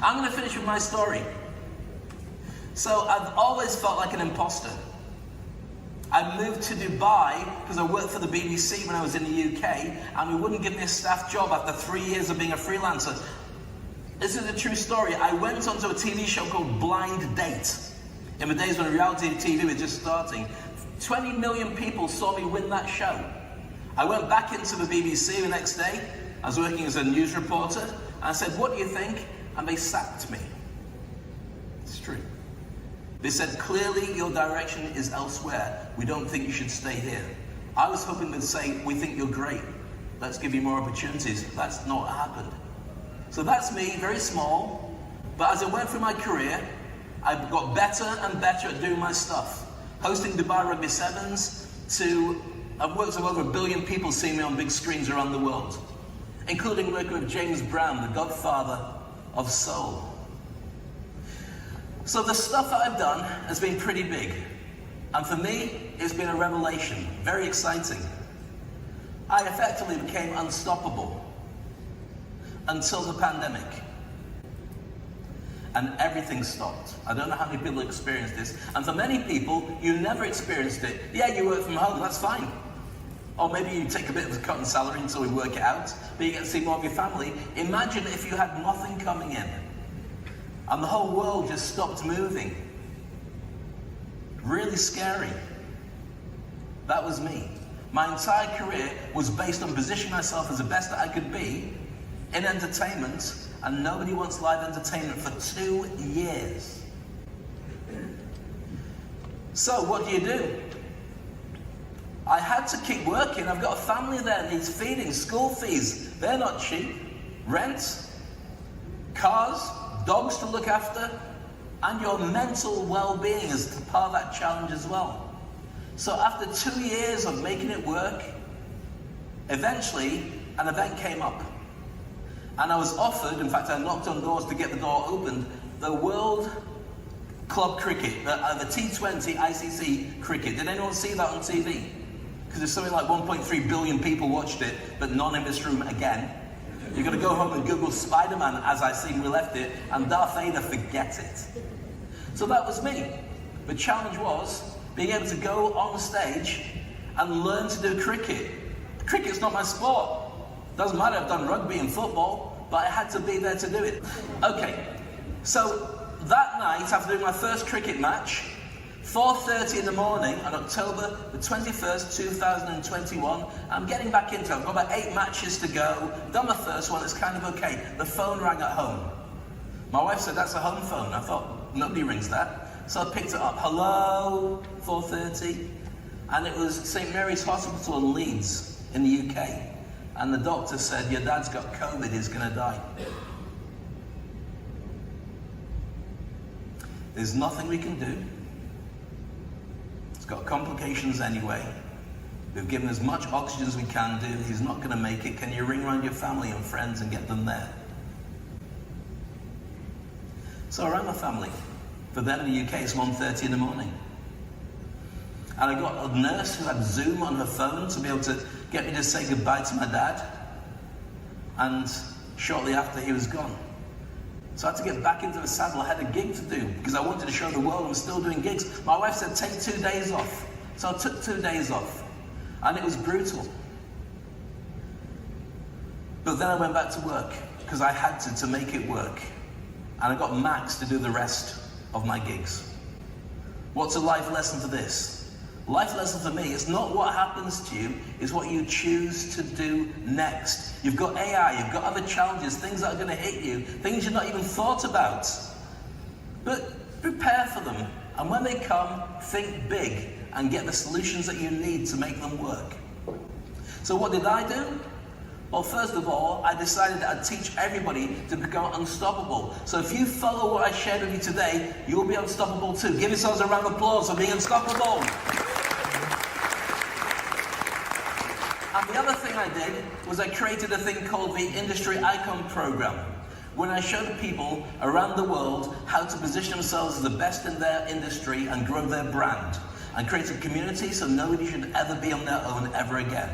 I'm going to finish with my story. So I've always felt like an imposter. I moved to Dubai because I worked for the BBC when I was in the UK, and we wouldn't give me a staff job after 3 years of being a freelancer. This is a true story. I went onto a TV show called Blind Date in the days when reality TV was just starting. 20 million people saw me win that show. I went back into the BBC the next day. I was working as a news reporter, and I said, "What do you think?" And they sacked me. It's true. They said, "Clearly your direction is elsewhere. We don't think you should stay here." I was hoping they'd say, "We think you're great. Let's give you more opportunities." That's not what happened. So that's me, very small. But as I went through my career, I got better and better at doing my stuff. Hosting Dubai Rugby Sevens to, I've worked with over 1 billion people seeing me on big screens around the world, including working with James Brown, the godfather of soul. So the stuff that I've done has been pretty big. And for me, it's been a revelation, very exciting. I effectively became unstoppable until the pandemic. And everything stopped. I don't know how many people experienced this. And for many people, you never experienced it. Yeah, you work from home, that's fine. Or maybe you take a bit of a cut in salary until we work it out, but you get to see more of your family. Imagine if you had nothing coming in, and the whole world just stopped moving. Really scary. That was me. My entire career was based on positioning myself as the best that I could be in entertainment, and nobody wants live entertainment for 2 years. So what do? I had to keep working. I've got a family there, needs feeding, school fees. They're not cheap. Rent, cars, dogs to look after, and your mental well-being is part of that challenge as well. So after 2 years of making it work, eventually an event came up. And I was offered, in fact I knocked on doors to get the door opened, the World Club Cricket, the T20 ICC cricket. Did anyone see that on TV? Because there's something like 1.3 billion people watched it, but none in this room again. You're going to go home and Google Spider-Man as I seen we left it, and Darth Vader, forget it. So that was me. The challenge was being able to go on stage and learn to do cricket. Cricket's not my sport. Doesn't matter, I've done rugby and football, but I had to be there to do it. Okay, so that night, after doing my first cricket match, 4:30 in the morning on October the 21st, 2021, I'm getting back into it. I've got about 8 matches to go, done my first one, it's kind of okay. The phone rang at home. My wife said, "That's a home phone." I thought, nobody rings that. So I picked it up. Hello, 4:30. And it was St. Mary's Hospital in Leeds, in the UK. And the doctor said, "Your dad's got COVID, he's gonna die." There's nothing we can do. It's got complications anyway. We've given as much oxygen as we can do. He's not gonna make it. Can you ring around your family and friends and get them there? So I rang my family. For them in the UK, it's 1:30 in the morning. And I got a nurse who had Zoom on her phone to be able to get me to say goodbye to my dad. And shortly after, he was gone. So I had to get back into the saddle. I had a gig to do because I wanted to show the world I'm still doing gigs. My wife said, "Take 2 days off." So I took 2 days off. And it was brutal. But then I went back to work because I had to make it work. And I got Max to do the rest of my gigs. What's a life lesson for this? Life lesson for me, it's not what happens to you, it's what you choose to do next. You've got AI, you've got other challenges, things that are going to hit you, things you've not even thought about. But prepare for them, and when they come, think big and get the solutions that you need to make them work. So what did I do? Well, first of all, I decided that I'd teach everybody to become unstoppable. So if you follow what I shared with you today, you'll be unstoppable too. Give yourselves a round of applause for being unstoppable. And the other thing I did was I created a thing called the Industry Icon Program, when I showed people around the world how to position themselves as the best in their industry and grow their brand, and create a community so nobody should ever be on their own ever again.